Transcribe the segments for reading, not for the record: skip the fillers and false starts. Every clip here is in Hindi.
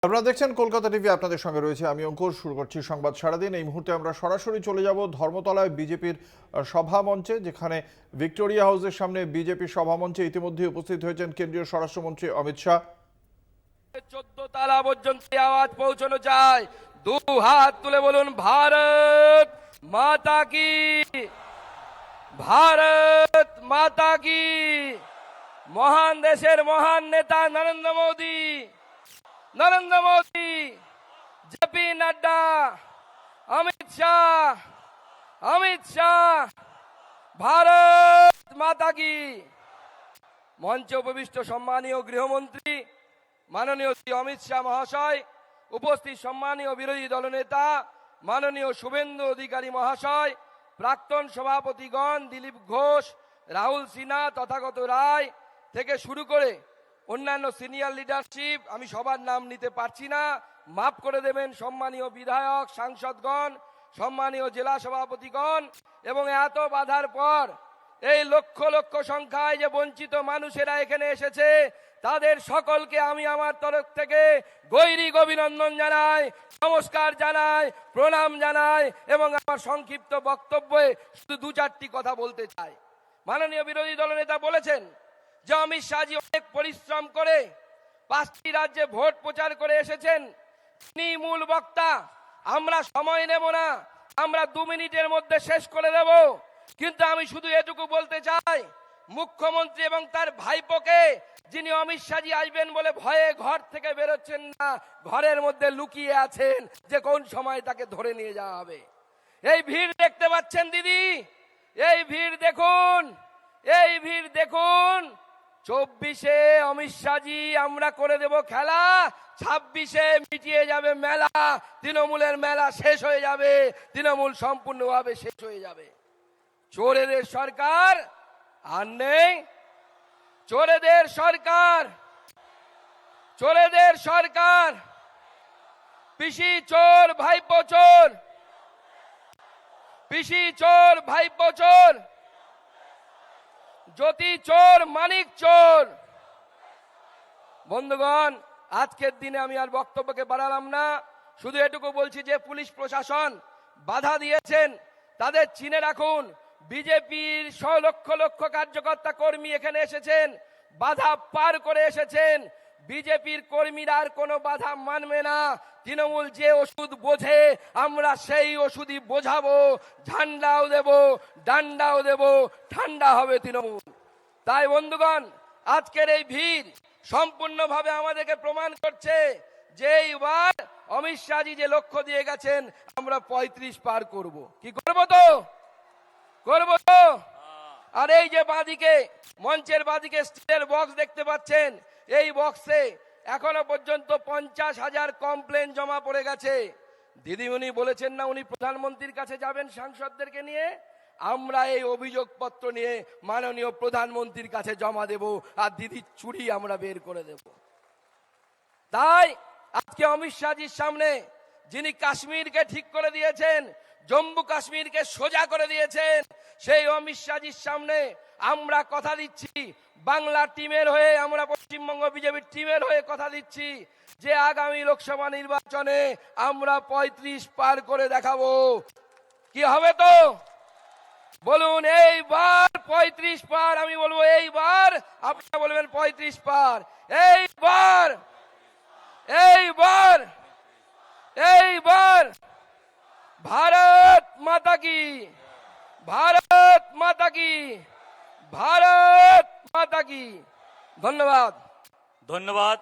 আপনারা দেখছেন কলকাতা টিভি, আপনাদের সঙ্গে রয়েছে আমি অঙ্কুর। শুরু করছি সংবাদ সারাদিন। এই মুহূর্তে আমরা সরাসরি চলে যাব ধর্মতলায় বিজেপির সভামঞ্চে, যেখানে ভিক্টোরিয়া হাউসের সামনে বিজেপির সভামঞ্চে ইতিমধ্যে উপস্থিত হয়েছেন কেন্দ্রীয় স্বরাষ্ট্রমন্ত্রী অমিত শাহ। 14 তলা পর্যন্ত আওয়াজ পৌঁছানো যায়। দু হাত তুলে বলুন ভারত মাতা কি, ভারত মাতা কি। মহান দেশের মহান নেতা নরেন্দ্র মোদী, নরেন্দ্র মোদী, জেপি নাড্ডা, অমিত শাহ, অমিত শাহ, ভারত মাতা কি। মঞ্চে উপবিষ্ট সম্মানীয় গৃহমন্ত্রী মাননীয় শ্রী অমিত শাহ মহাশয়, উপস্থিত সম্মানীয় বিরোধী দলনেতা মাননীয় শুভেন্দু অধিকারী মহাশয়, প্রাক্তন সভাপতিগণ দিলীপ ঘোষ, রাহুল সিনহা, তথাগত রায় থেকে শুরু করে অন্যান্য সিনিয়র লিডারশিপ, আমি সবার নাম নিতে পারছি না, মাফ করে দেবেন। সম্মানীয় বিধায়ক, সাংসদগণ, সম্মানীয় জেলা সভাপতিগণ, এবং এত বাধার পর এই লক্ষ লক্ষ সংখ্যায় যে বঞ্চিত মানুষেরা এখানে এসেছে, তাদের সকলকে আমি আমার তরফ থেকে গৈরিক অভিনন্দন জানাই, নমস্কার জানাই, প্রণাম জানাই, এবং আমার সংক্ষিপ্ত বক্তব্যে শুধু দু চারটি কথা বলতে চাই। মাননীয় বিরোধী দলনেতা বলেছেন যে অমিত শাহজি অনেক পরিশ্রম করে 5টি রাজ্যে ভোট প্রচার করে এসেছেন, তিনি মূল বক্তা। আমরা সময় নেব না, আমরা 2 মিনিটের মধ্যে শেষ করে দেব। কিন্তু আমি শুধু এটুকু বলতে চাই, মুখ্যমন্ত্রী এবং তার ভাইপোকে, যিনি অমিত শাহজি আসবেন বলে ভয়ে ঘর থেকে বেরোচ্ছেন না, ঘরের মধ্যে লুকিয়ে আছেন যে কোন সময় তাকে ধরে নিয়ে যাওয়া হবে। এই ভিড় দেখতে পাচ্ছেন দিদি, এই ভিড় দেখুন, এই ভিড় দেখুন। 24-এ অমিত শাহজি আমরা করে দেব খেলা, 26-এ মিটিয়ে যাবে মেলা, তৃণমূলের মেলা শেষ হয়ে যাবে, তৃণমূল সম্পূর্ণভাবে শেষ হয়ে যাবে। চোরেদের সরকার আর নেই, চোরেদের সরকার, চোরেদের সরকার। পিসি চোর, ভাইপো চোর, পিসি চোর, ভাইপো চোর, জ্যোতি চোর, মানিক চোর। বন্ধুগণ, আজকের দিনে আমি আর বক্তব্যকে বাড়ালাম না, শুধু এটুকু বলছি যে পুলিশ প্রশাসন বাধা দিয়েছেন, তাদের চিনে রাখুন। বিজেপির লক্ষ লক্ষ কার্যকর্তা কর্মী এখানে এসেছেন, বাধা পার করে এসেছেন। বিজেপির কর্মীরা আর কোনো বাধা মানবে না। তৃণমূল যে ওষুধ বোঝে, আমরা সেই ওষুধই বোঝাবো, ঝান্ডাও দেব, ডান্ডাও দেব, ঠান্ডা হবে তৃণমূল। তাই বন্ধুগণ, আজকের এই ভিড় সম্পূর্ণভাবে আমাদেরকে প্রমাণ করছে যে এইবার অমিত শাহজি যে লক্ষ্য দিয়ে গেছেন, আমরা 35 পার করব। কি করবো তো, করবো তো। আর এই যে বাঁদিকে, মঞ্চের বাঁদিকে স্টিলের বক্স দেখতে পাচ্ছেন, এই বক্সে এখনো পর্যন্ত 50,000 কমপ্লেন জমা পড়ে গেছে। দিদিমণি বলেছেন না উনি প্রধানমন্ত্রীর কাছে যাবেন সাংসদদেরকে নিয়ে, আমরা এই অভিযোগপত্র নিয়ে মাননীয় প্রধানমন্ত্রীর কাছে জমা দেব, আর দিদির চুরি আমরা বের করে দেব। তাই আজকে অমিত শাহজির সামনে, যিনি কাশ্মীরকে ঠিক করে দিয়েছেন, জম্মু কাশ্মীরকে সোজা করে দিয়েছেন, সেই অমিত শাহজির সামনে আমরা কথা দিচ্ছি, বাংলা টিমের হয়ে, আমরা পশ্চিমবঙ্গ বিজেপির টিমের হয়ে কথা দিচ্ছি যে আগামী লোকসভা নির্বাচনে আমরা 35 পার করে দেখাবো। কি হবে তো বলুন, এইবার 35 পার। আমি বলবো এইবার, আপনারা বলবেন 35 পার। এইবার, এইবার, এইবার। ভারত মাতা কি, ভারত মাতা কি, ভারত মাতা কি। ধন্যবাদ। ধন্যবাদ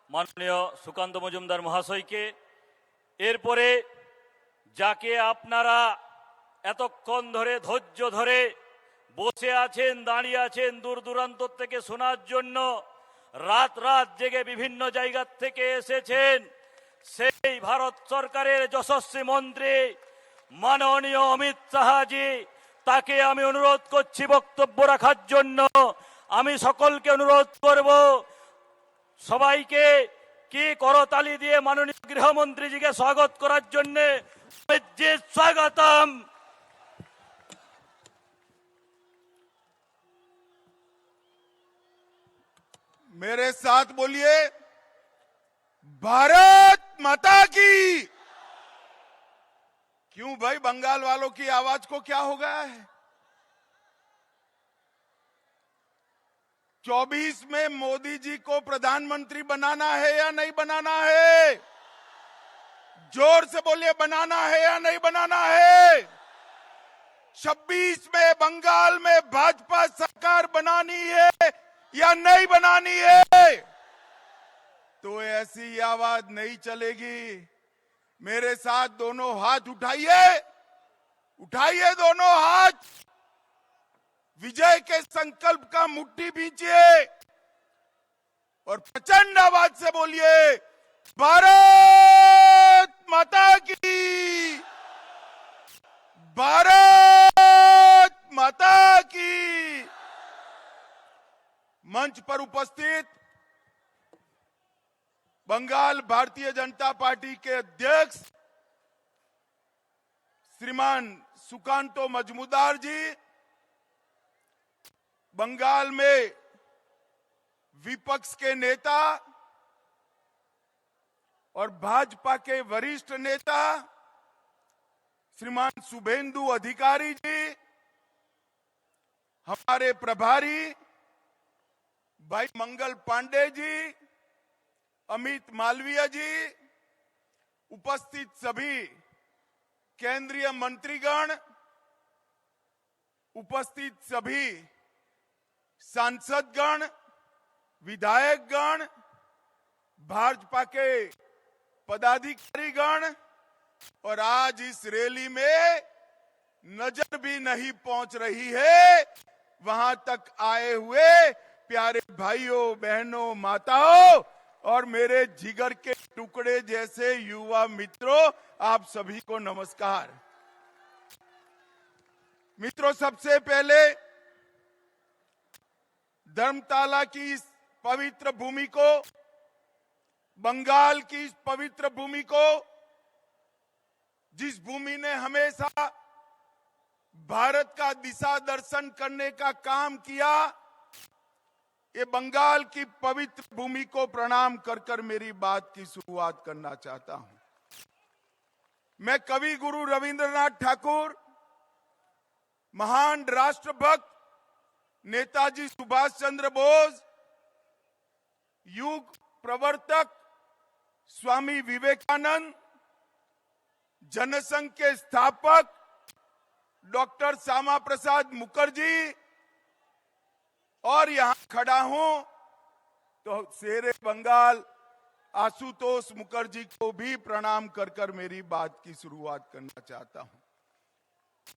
মাননীয় সুকান্ত মজুমদার মহাশয়কে। এরপরে যাকে আপনারা এতক্ষণ ধরে ধৈর্য ধরে বসে আছেন, দাঁড়িয়ে আছেন দূর দূরান্ত থেকে শোনার জন্য, রাত রাত জেগে বিভিন্ন জায়গা থেকে এসেছেন, সেই ভারত সরকারের যশস্বী মন্ত্রী মাননীয় অমিত শাহজি, তাকে আমি অনুরোধ করছি বক্তব্য রাখার জন্য। আমি সকলকে অনুরোধ করব, সবাইকে কি করতালি দিয়ে মাননীয় গৃহমন্ত্রীজিকে স্বাগত করার জন্য। স্বাগতম। मेरे साथ बोलिए भारत माता की। क्यों भाई, बंगाल वालों की आवाज को क्या हो गया है? 24 में मोदी जी को प्रधानमंत्री बनाना है या नहीं बनाना है? जोर से बोलिए, बनाना है या नहीं बनाना है? 26 में बंगाल में भाजपा सरकार बनानी है या नहीं बनानी है? तो ऐसी आवाज नहीं चलेगी। मेरे साथ दोनों हाथ उठाइए, उठाइए दोनों हाथ, विजय के संकल्प का मुट्ठी भींचिए और प्रचंड आवाज से बोलिए, भारत माता की, भारत माता की। मंच पर उपस्थित बंगाल भारतीय जनता पार्टी के अध्यक्ष श्रीमान सुकांतो मजमुदार जी, बंगाल में विपक्ष के नेता और भाजपा के वरिष्ठ नेता श्रीमान शुभेंदु अधिकारी जी, हमारे प्रभारी भाई मंगल पांडे जी, अमित मालवीय जी, उपस्थित सभी केंद्रीय मंत्रीगण, उपस्थित सभी सांसदगण, विधायकगण, भाजपा के पदाधिकारीगण और आज इस रैली में नजर भी नहीं पहुंच रही है वहां तक आए हुए प्यारे भाइयों बहनों माताओं और मेरे जिगर के टुकड़े जैसे युवा मित्रों, आप सभी को नमस्कार। मित्रों, सबसे पहले धर्मताला की इस पवित्र भूमि को, बंगाल की इस पवित्र भूमि को, जिस भूमि ने हमेशा भारत का दिशा दर्शन करने का काम किया, ये बंगाल की पवित्र भूमि को प्रणाम कर कर मेरी बात की शुरुआत करना चाहता हूं। मैं कवि गुरु रविंद्रनाथ ठाकुर, महान राष्ट्रभक्त नेताजी सुभाष चंद्र बोस, युग प्रवर्तक स्वामी विवेकानंद, जनसंघ के स्थापक डॉक्टर श्यामा प्रसाद मुखर्जी और यहां खड़ा हूं तो शेरे बंगाल आशुतोष मुखर्जी को भी प्रणाम कर कर मेरी बात की शुरुआत करना चाहता हूं।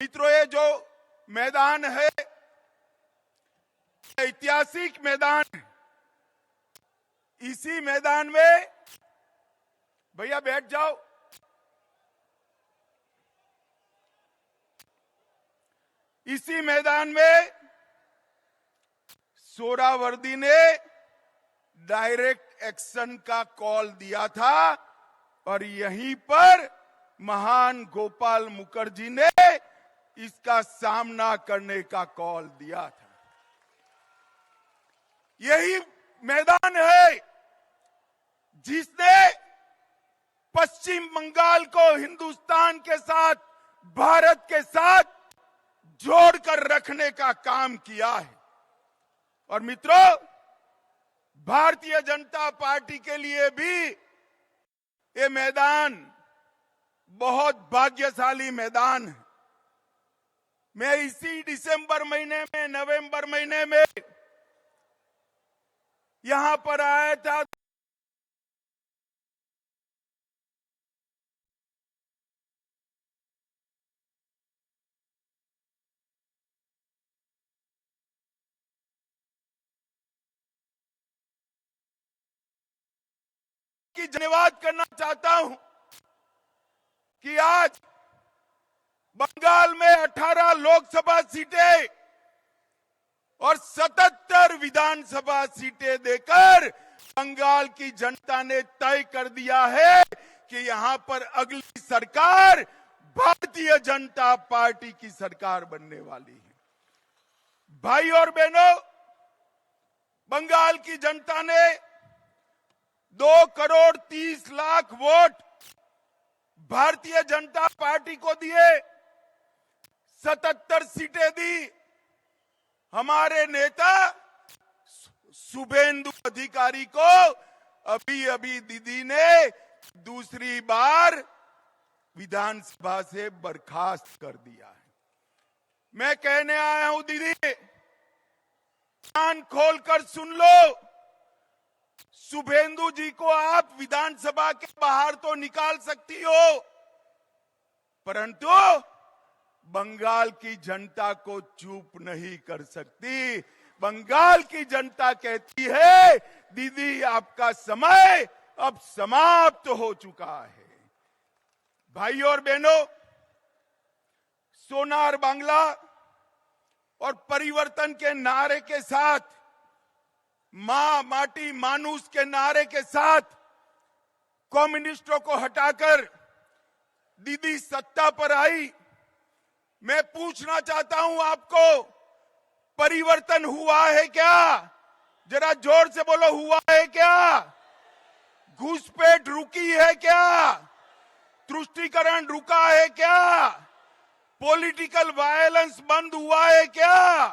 मित्रों, ये जो मैदान है ऐतिहासिक मैदान है। इसी मैदान में, भैया बैठ जाओ, इसी मैदान में सोहरावर्दी ने डायरेक्ट एक्शन का कॉल दिया था और यहीं पर महान गोपाल मुखर्जी ने इसका सामना करने का कॉल दिया था। यही मैदान है जिसने पश्चिम बंगाल को हिंदुस्तान के साथ, भारत के साथ जोड़कर रखने का काम किया है। और मित्रों, भारतीय जनता पार्टी के लिए भी ये मैदान बहुत भाग्यशाली मैदान है। मैं इसी दिसंबर महीने में, नवंबर महीने में यहां पर आया था। की धन्यवाद करना चाहता हूं कि आज बंगाल में 18 लोकसभा सीटें और 77 विधानसभा सीटें देकर बंगाल की जनता ने तय कर दिया है कि यहां पर अगली सरकार भारतीय जनता पार्टी की सरकार बनने वाली है। भाई और बहनों, बंगाल की जनता ने 2,30,00,000 वोट भारतीय जनता पार्टी को दिए, 77 सीटें दी। हमारे नेता शुभेंदु अधिकारी को अभी अभी दीदी ने दूसरी बार विधानसभा से बर्खास्त कर दिया है। मैं कहने आया हूं दीदी, कान खोलकर सुन लो। शुभेंदु जी को आप विधानसभा के बाहर तो निकाल सकती हो, परंतु बंगाल की जनता को चुप नहीं कर सकती। बंगाल की जनता कहती है दीदी आपका समय अब समाप्त हो चुका है। भाइयों और बहनों, सोनार बांग्ला और परिवर्तन के नारे के साथ, मां माटी मानुष के नारे के साथ कम्युनिस्टों को हटाकर दीदी सत्ता पर आई। मैं पूछना चाहता हूं आपको, परिवर्तन हुआ है क्या? जरा जोर से बोलो, हुआ है क्या? घुसपैठ रुकी है क्या? तुष्टीकरण रुका है क्या? पॉलिटिकल वायलेंस बंद हुआ है क्या?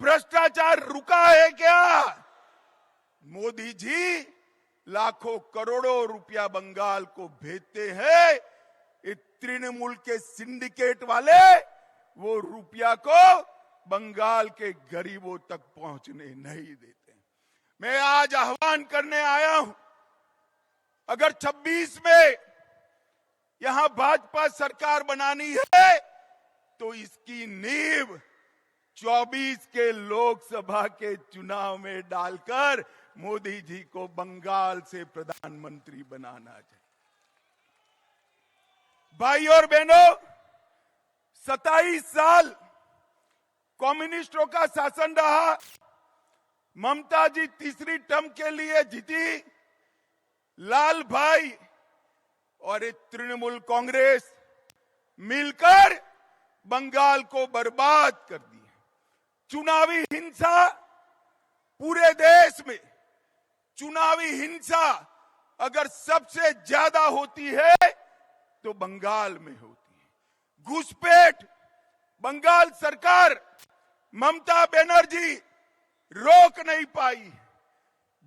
भ्रष्टाचार रुका है क्या? मोदी जी लाखों करोड़ों रुपया बंगाल को भेजते हैं, ये तृणमूल के सिंडिकेट वाले वो रुपया को बंगाल के गरीबों तक पहुंचने नहीं देते। मैं आज आह्वान करने आया हूं, अगर 26 में यहां भाजपा सरकार बनानी है तो इसकी नींव 24 के लोकसभा के चुनाव में डालकर मोदी जी को बंगाल से प्रधानमंत्री बनाना चाहिए। भाई और बहनों, 27 साल कम्युनिस्टों का शासन रहा। ममता जी तीसरी टर्म के लिए जीती। लाल भाई और एक तृणमूल कांग्रेस मिलकर बंगाल को बर्बाद कर दिया। चुनावी हिंसा पूरे देश में, चुनावी हिंसा अगर सबसे ज्यादा होती है तो बंगाल में होती है। घुसपैठ बंगाल सरकार, ममता बनर्जी रोक नहीं पाई।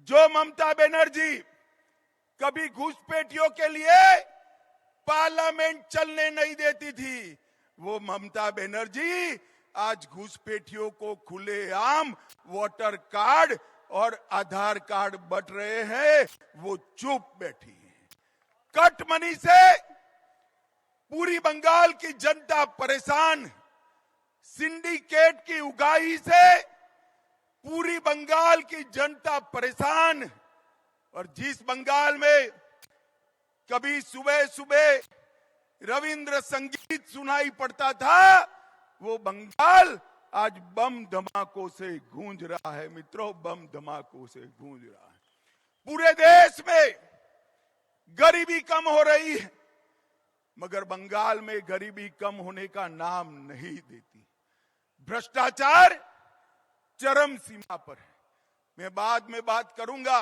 जो ममता बनर्जी कभी घुसपैठियों के लिए पार्लियामेंट चलने नहीं देती थी, वो ममता बनर्जी आज घुसपैठियों को खुलेआम वोटर कार्ड और आधार कार्ड बंट रहे हैं, वो चुप बैठी है। कट मनी से पूरी बंगाल की जनता परेशान, सिंडिकेट की उगाही से पूरी बंगाल की जनता परेशान। और जिस बंगाल में कभी सुबह सुबह रविंद्र संगीत सुनाई पड़ता था, वो बंगाल आज बम धमाकों से गूंज रहा है। मित्रों, बम धमाकों से गूंज रहा है। पूरे देश में गरीबी कम हो रही है, मगर बंगाल में गरीबी कम होने का नाम नहीं देती। भ्रष्टाचार चरम सीमा पर है। मैं बाद में बात करूंगा,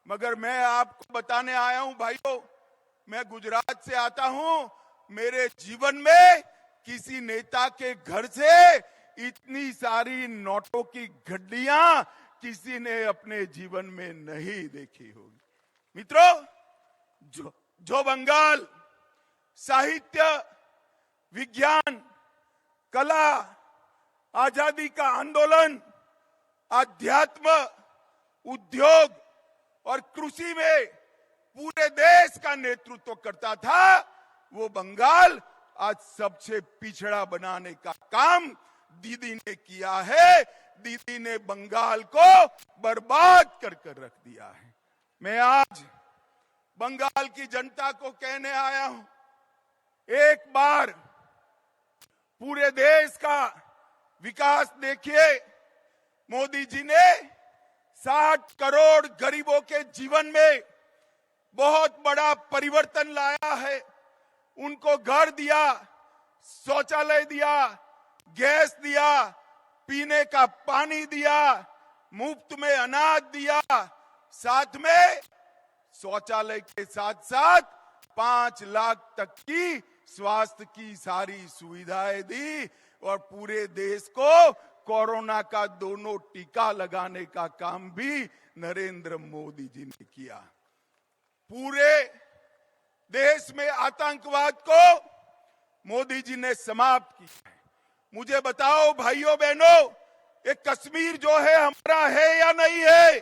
मगर मैं आपको बताने आया हूं भाइयों, मैं गुजरात से आता हूं। मेरे जीवन में किसी नेता के घर से इतनी सारी नोटों की गड्डियां किसी ने अपने जीवन में नहीं देखी होगी। मित्रों, जो बंगाल साहित्य, विज्ञान, कला, आजादी का आंदोलन, आध्यात्म, उद्योग और कृषि में पूरे देश का नेतृत्व करता था, वो बंगाल आज सबसे पिछड़ा बनाने का काम दीदी ने किया है। दीदी ने बंगाल को बर्बाद कर रख दिया है। मैं आज बंगाल की जनता को कहने आया हूं, एक बार पूरे देश का विकास देखिए। मोदी जी ने 60 करोड़ गरीबों के जीवन में बहुत बड़ा परिवर्तन लाया है। उनको घर दिया, शौचालय दिया, गैस दिया, पीने का पानी दिया, मुफ्त में अनाज दिया, साथ में शौचालय के साथ साथ 5 लाख तक की स्वास्थ्य की सारी सुविधाएं दी और पूरे देश को कोरोना का दोनों टीका लगाने का काम भी नरेंद्र मोदी जी ने किया। पूरे देश में आतंकवाद को मोदी जी ने समाप्त किया है। मुझे बताओ भाइयों बहनों, ये कश्मीर जो है हमारा है या नहीं है?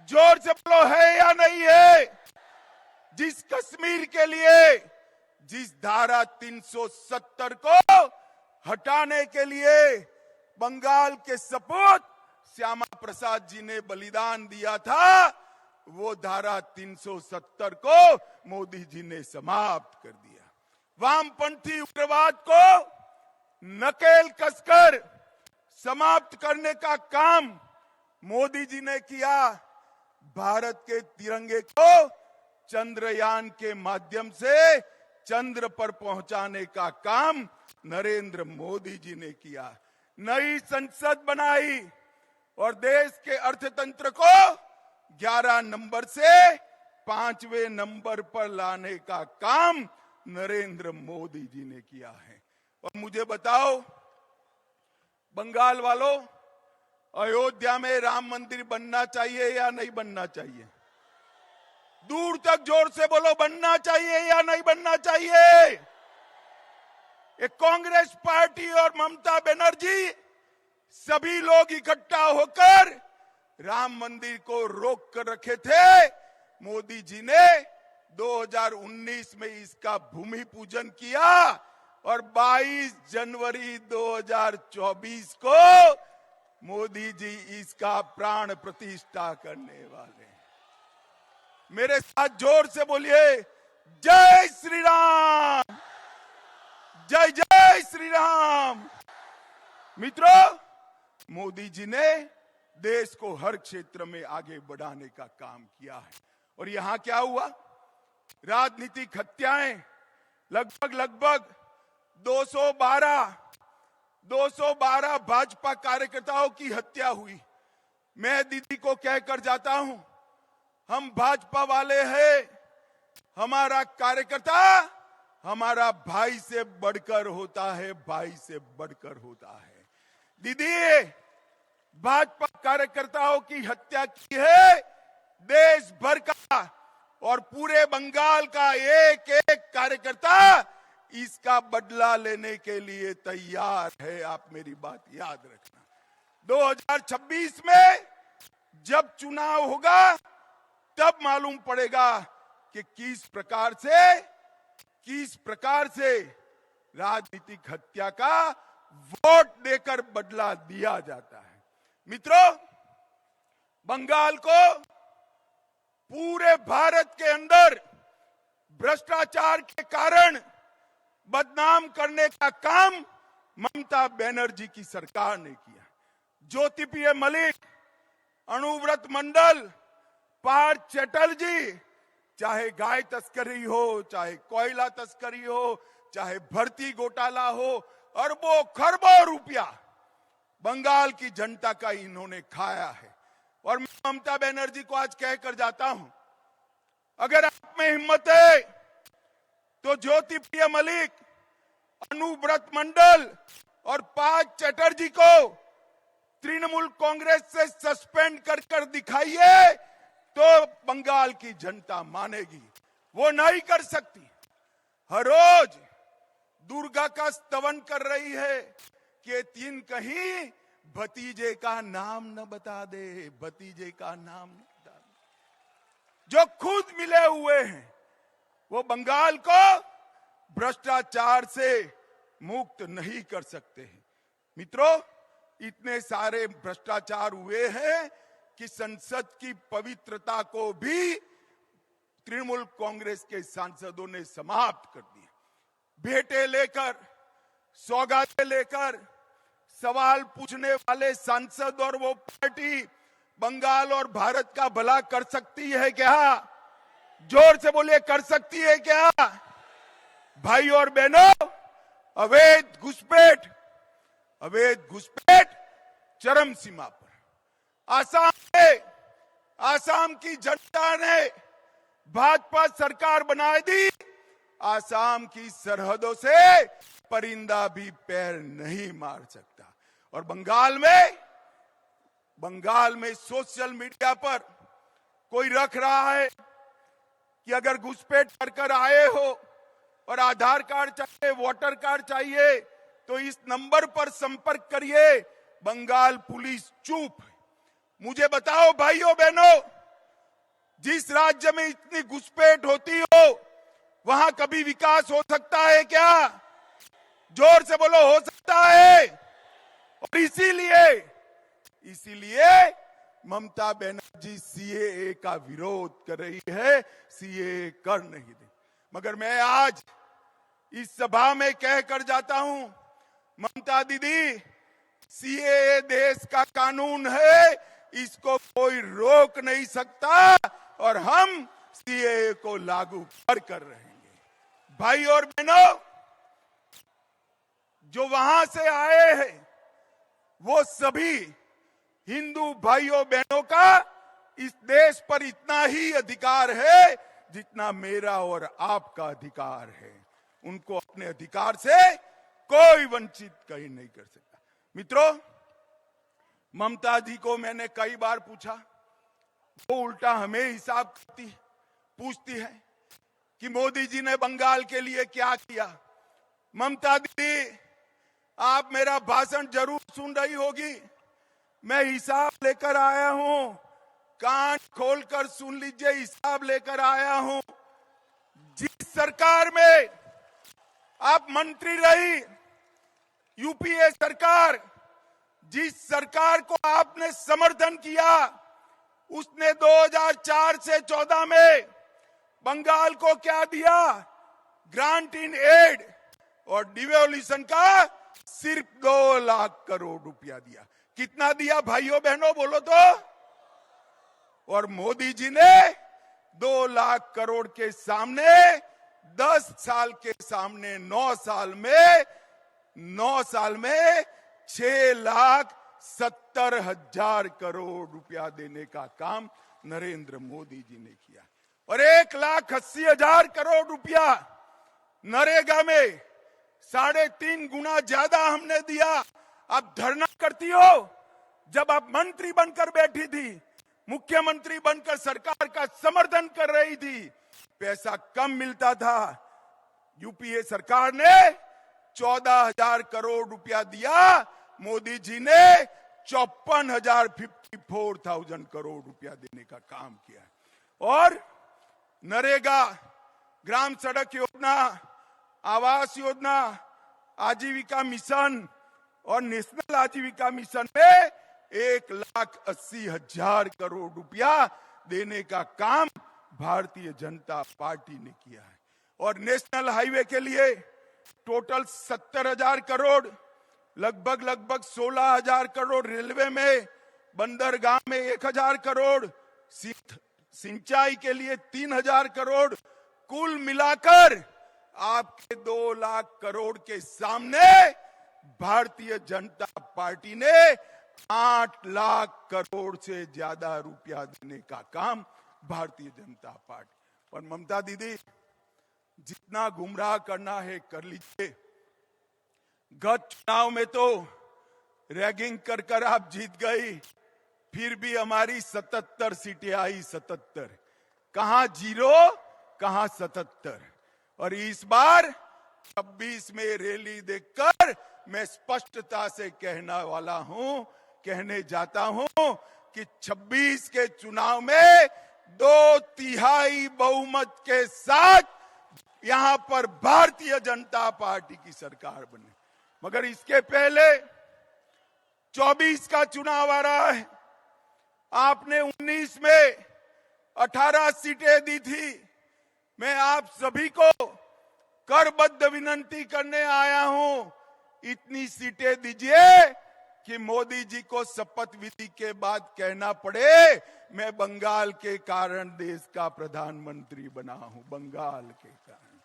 जोर से बोलो, है या नहीं है? जिस कश्मीर के लिए जिस धारा 370 को हटाने के लिए बंगाल के सपूत श्यामा प्रसाद जी ने बलिदान दिया था, वो धारा 370 को मोदी जी ने समाप्त कर दिया। वामपंथी उग्रवाद को नकेल कसकर समाप्त करने का काम मोदी जी ने किया। भारत के तिरंगे को चंद्रयान के माध्यम से चंद्र पर पहुंचाने का काम नरेंद्र मोदी जी ने किया। नई संसद बनाई और देश के अर्थतंत्र को 11 नंबर से 5वें नंबर पर लाने का काम नरेंद्र मोदी जी ने किया है। और मुझे बताओ बंगाल वालों, अयोध्या में राम मंदिर बनना चाहिए या नहीं बनना चाहिए? दूर तक जोर से बोलो, बनना चाहिए या नहीं बनना चाहिए? एक कांग्रेस पार्टी और ममता बनर्जी सभी लोग इकट्ठा होकर राम मंदिर को रोक कर रखे थे। मोदी जी ने 2019 में इसका भूमि पूजन किया और 22 जनवरी 2024 को मोदी जी इसका प्राण प्रतिष्ठा करने वाले हैं। मेरे साथ जोर से बोलिए, जय श्री राम, जय जय श्री राम। मित्रों, मोदी जी ने देश को हर क्षेत्र में आगे बढ़ाने का काम किया है। और यहां क्या हुआ? राजनीतिक हत्याएं लगभग 212 भाजपा कार्यकर्ताओं की हत्या हुई। मैं दीदी को कहकर जाता हूं, हम भाजपा वाले हैं, हमारा कार्यकर्ता हमारा भाई से बढ़कर होता है, भाई से बढ़कर होता है। दीदी, भाजपा कार्यकर्ताओं की हत्या की है देश भर का और पूरे बंगाल का एक एक कार्यकर्ता इसका बदला लेने के लिए तैयार है। आप मेरी बात याद रखना। 2026 में जब चुनाव होगा तब मालूम पड़ेगा कि किस प्रकार से राजनीतिक हत्या का वोट देकर बदला दिया जाता है। मित्रों, बंगाल को पूरे भारत के अंदर भ्रष्टाचार के कारण बदनाम करने का काम ममता बनर्जी की सरकार ने किया। ज्योतिप्रिय मलिक, अनुव्रत मंडल, पार्थ चैटर्जी, चाहे गाय तस्करी हो, चाहे कोयला तस्करी हो, चाहे भर्ती घोटाला हो, अरबों खरबों रुपया बंगाल की जनता का इन्होंने खाया है। और मैं ममता बनर्जी को आज कहकर जाता हूं, अगर आप में हिम्मत है तो ज्योतिप्रिय मलिक, अनुव्रत मंडल और पार्थ चैटर्जी को तृणमूल कांग्रेस से सस्पेंड कर दिखाइए तो बंगाल की जनता मानेगी। वो नहीं कर सकती। हर रोज दुर्गा का स्तवन कर रही है कि तीन कहीं भतीजे का नाम न बता दे, भतीजे का नाम न बता दे। जो खुद मिले हुए हैं वो बंगाल को भ्रष्टाचार से मुक्त नहीं कर सकते हैं। मित्रों, इतने सारे भ्रष्टाचार हुए हैं कि संसद की पवित्रता को भी तृणमूल कांग्रेस के सांसदों ने समाप्त कर दिया। भेंटे लेकर, सौगातें लेकर सवाल पूछने वाले सांसद और वो पार्टी बंगाल और भारत का भला कर सकती है क्या? जोर से बोलिए, कर सकती है क्या? भाई और बहनों, अवैध घुसपैठ चरम सीमा पर। आसाम की जनता ने भाजपा सरकार बना दी, आसाम की सरहदों से परिंदा भी पैर नहीं मार सकता। और बंगाल में सोशल मीडिया पर कोई रख रहा है कि अगर घुसपैठ कर आए हो और आधार कार्ड चाहिए, वोटर कार्ड चाहिए, तो इस नंबर पर संपर्क करिए। बंगाल पुलिस चुप है। मुझे बताओ भाइयों बहनों, जिस राज्य में इतनी घुसपैठ होती हो वहां कभी विकास हो सकता है क्या? जोर से बोलो, हो सकता है? और इसीलिए ममता बनर्जी सीएए का विरोध कर रही है, सीएए कर नहीं दे। मगर मैं आज इस सभा में कहकर जाता हूं, ममता दीदी, सीएए देश का कानून है, इसको कोई रोक नहीं सकता और हम सीएए को लागू कर रहेंगे। भाई और बहनों, जो वहां से आए हैं वो सभी हिंदू भाइयों बहनों का इस देश पर इतना ही अधिकार है जितना मेरा और आपका अधिकार है। उनको अपने अधिकार से कोई वंचित कहीं नहीं कर सकता। मित्रों, ममता जी को मैंने कई बार पूछा, वो उल्टा हमें हिसाब पूछती है कि मोदी जी ने बंगाल के लिए क्या किया। ममता दीदी, आप मेरा भाषण जरूर सुन रही होगी, मैं हिसाब लेकर आया हूं, कान खोलकर सुन लीजिए, हिसाब लेकर आया हूं। जिस सरकार में आप मंत्री रही, यूपीए सरकार, जिस सरकार को आपने समर्थन किया, उसने 2004 से 14 में बंगाल को क्या दिया? ग्रांट इन एड और डिवोल्यूशन का सिर्फ 2 लाख करोड़ रुपया दिया। कितना दिया भाइयों बहनों, बोलो तो? और मोदी जी ने 2 लाख करोड़ के सामने 10 साल के सामने 9 साल में 6,70,000 करोड़ रुपया देने का काम नरेंद्र मोदी जी ने किया। और 1,80,000 करोड़ रुपया नरेगा में 3.5 गुना ज्यादा हमने दिया। आप धरना करती हो, जब आप मंत्री बनकर बैठी थी, मुख्यमंत्री बनकर सरकार का समर्थन कर रही थी, पैसा कम मिलता था। यूपीए सरकार ने 14,000 करोड़ रुपया दिया, मोदी जी ने 54,000 करोड़ रुपया देने का काम किया। और नरेगा, ग्राम सड़क योजना, आवास योजना, आजीविका मिशन और नेशनल आजीविका मिशन में 1,80,000 करोड़ रुपया देने का काम भारतीय जनता पार्टी ने किया है। और नेशनल हाईवे के लिए टोटल 70,000 करोड़, लगभग 16,000 करोड़, रेलवे में, बंदरगाह में 1,000 करोड़, सिंचाई के लिए 3,000 करोड़, कुल मिलाकर आपके 2 लाख करोड़ के सामने भारतीय जनता पार्टी ने 8 लाख करोड़ से ज्यादा रुपया देने का काम भारतीय जनता पार्टी। और ममता दीदी, जितना गुमराह करना है कर लीजिए। गत चुनाव में तो रैगिंग कर आप जीत गई, फिर भी हमारी 77 सीटें आई। 77, कहां 0, कहां 77। और इस बार 26 में रैली देखकर मैं स्पष्टता से कहने जाता हूं कि 26 के चुनाव में 2/3 बहुमत के साथ यहां पर भारतीय जनता पार्टी की सरकार बने। मगर इसके पहले 24 का चुनाव आ रहा है। आपने 19 में 18 सीटें दी थी। मैं आप सभी को करबद्ध विनंती करने आया हूं, इतनी सीटें दीजिए कि मोदी जी को शपथ विधि के बाद कहना पड़े, मैं बंगाल के कारण देश का प्रधानमंत्री बना हूं, बंगाल के कारण।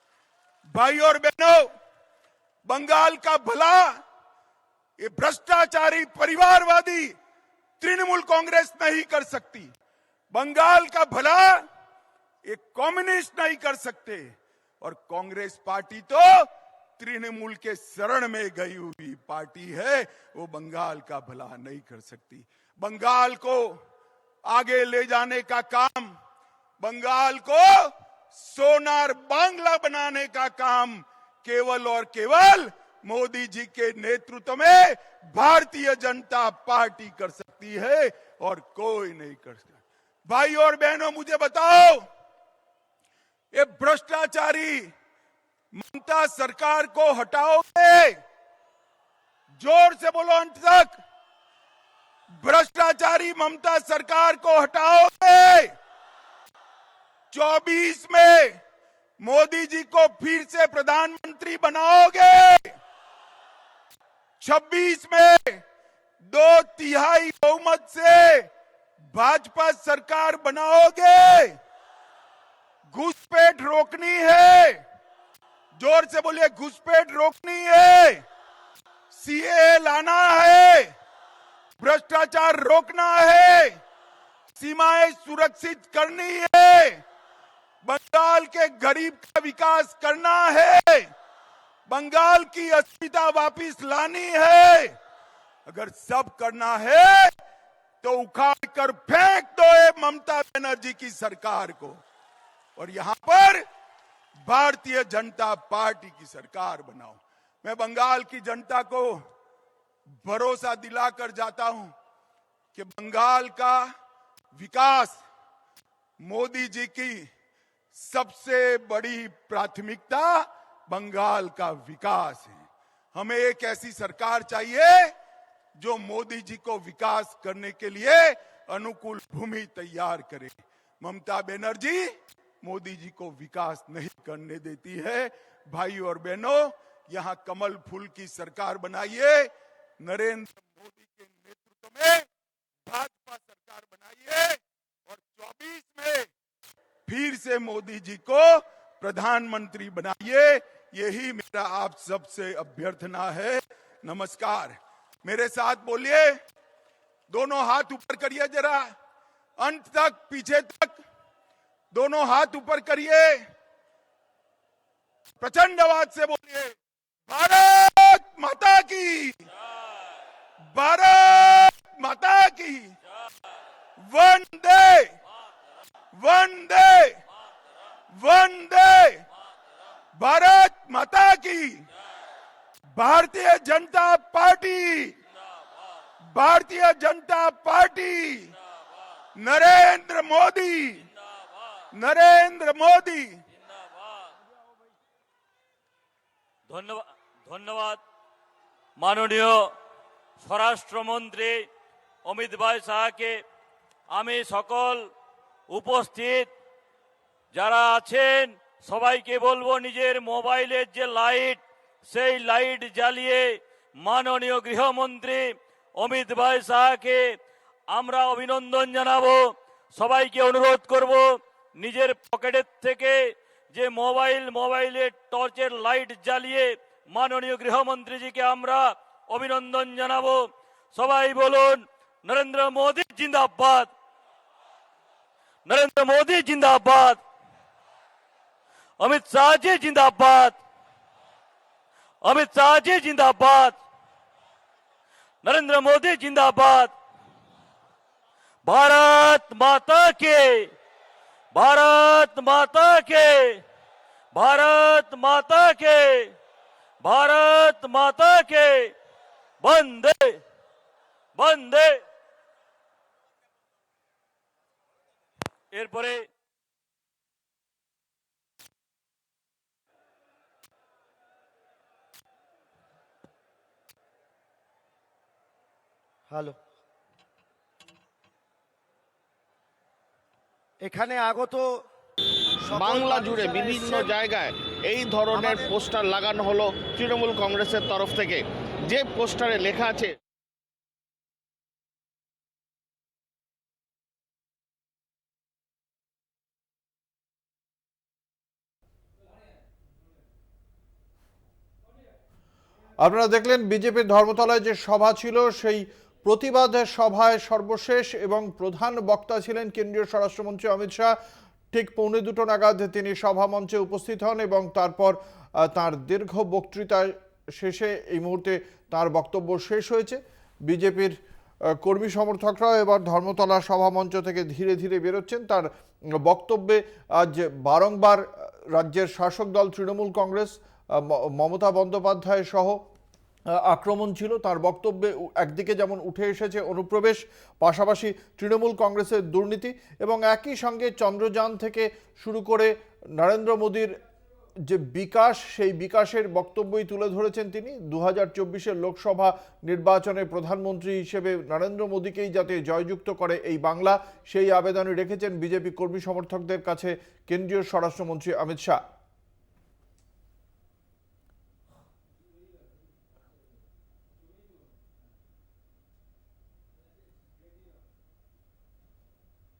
भाई और बहनों, बंगाल का भला ये भ्रष्टाचारी एक कम्युनिस्ट नहीं कर सकते। और कांग्रेस पार्टी तो तृणमूल के शरण में गई हुई पार्टी है, वो बंगाल का भला नहीं कर सकती। बंगाल को आगे ले जाने का काम, बंगाल को सोनार बांग्ला बनाने का काम केवल और केवल मोदी जी के नेतृत्व में भारतीय जनता पार्टी कर सकती है और कोई नहीं कर सकता। भाई और बहनों, मुझे बताओ, ये भ्रष्टाचारी ममता सरकार को हटाओगे? जोर से बोलो अंत तक। भ्रष्टाचारी ममता सरकार को हटाओगे? 24 में मोदी जी को फिर से प्रधानमंत्री बनाओगे? 26 में 2/3 बहुमत से भाजपा सरकार बनाओगे? घुसपैठ रोकनी है, जोर से बोलिए, घुसपैठ रोकनी है, सीए लाना है, भ्रष्टाचार रोकना है, सीमाएं सुरक्षित करनी है, बंगाल के गरीब का विकास करना है, बंगाल की अस्मिता वापिस लानी है। अगर सब करना है तो उखाड़ कर फेंक दो ये ममता बनर्जी की सरकार को और यहां पर भारतीय जनता पार्टी की सरकार बनाओ। मैं बंगाल की जनता को भरोसा दिलाकर जाता हूं कि बंगाल का विकास मोदी जी की सबसे बड़ी प्राथमिकता बंगाल का विकास है। हमें एक ऐसी सरकार चाहिए जो मोदी जी को विकास करने के लिए अनुकूल भूमि तैयार करे। ममता बनर्जी मोदी जी को विकास नहीं करने देती है। भाई और बहनों, यहां कमल फूल की सरकार बनाइए, नरेंद्र मोदी के नेतृत्व में भाजपा सरकार बनाइए और 24 में फिर से मोदी जी को प्रधानमंत्री बनाइए। यही मेरा आप सबसे अभ्यर्थना है। नमस्कार। मेरे साथ बोलिए, दोनों हाथ ऊपर करिए, जरा अंत तक, पीछे तक, दोनों हाथ ऊपर करिए, प्रचंड आवाज से बोलिए, भारत माता की, भारत माता की, वंदे वंदे वंदे, भारत माता की। Bharatiya Janata party, Bharatiya Janata party, Narendra Modi, Narendra Modi. ধন্যবাদ ধন্যবাদ মাননীয় স্বরাষ্ট্রমন্ত্রী অমিত ভাই শাহকে। আমি সকল উপস্থিত যারা আছেন সবাইকে বলবো, নিজের মোবাইলের যে লাইট, সেই লাইট জ্বালিয়ে মাননীয় গৃহমন্ত্রী অমিত ভাই শাহকে আমরা অভিনন্দন জানাবো। সবাইকে অনুরোধ করব, নিজের পকেটের থেকে যে মোবাইলের টর্চের লাইট জ্বালিয়ে মাননীয় গৃহমন্ত্রীজিকে আমরা অভিনন্দন জানাবো। সবাই বলুন, নরেন্দ্র মোদী জিন্দাবাদ, नरेंद्र मोदी जिंदाबाद, अमित शाह जी जिंदाबाद, अमित शाह जी जिंदाबाद, नरेंद्र मोदी जिंदाबाद। भारत माता के, भारत माता के, भारत माता के, भारत माता के, वंदे वंदे। এরপরে হ্যালো, এখানে আগত বাংলা জুড়ে বিভিন্ন জায়গায় এই ধরনের পোস্টার লাগানো হলো তৃণমূল কংগ্রেসের তরফ থেকে, যে পোস্টারে লেখা আছে আপনারা দেখলেন বিজেপির ধর্মতলায় যে সভা ছিল, সেই প্রতিবাদ সভায় সর্বশেষ এবং প্রধান বক্তা ছিলেন কেন্দ্রীয় স্বরাষ্ট্রমন্ত্রী অমিত শাহ। ঠিক 1:45 নাগাদ তিনি সভামঞ্চে উপস্থিত হন এবং তারপর তার দীর্ঘ বক্তৃতা শেষে এই মুহূর্তে তার বক্তব্য শেষ হয়েছে। বিজেপির কর্মী সমর্থকরা এবার ধর্মতলা সভামঞ্চ থেকে ধীরে ধীরে বেরোচ্ছেন। তার বক্তব্যে আজ বারংবার রাজ্যের শাসক দল তৃণমূল কংগ্রেস, মমতা বন্দ্যোপাধ্যায় সহ আক্রমণ ছিল। তার বক্তব্যে একদিকে যেমন উঠে এসেছে অনুপ্রবেশ, পাশাপাশি তৃণমূল কংগ্রেসের দুর্নীতি এবং একই সঙ্গে চন্দ্রযান থেকে শুরু করে নরেন্দ্র মোদীর যে বিকাশ, সেই বিকাশের বক্তব্যই তুলে ধরেছেন তিনি। 2024-এর লোকসভা নির্বাচনে প্রধানমন্ত্রী হিসেবে নরেন্দ্র মোদীকেই যাতে জয়যুক্ত করে এই বাংলা, সেই আবেদনই রেখেছেন বিজেপি কর্মী সমর্থকদের কাছে কেন্দ্রীয় স্বরাষ্ট্রমন্ত্রী অমিত শাহ।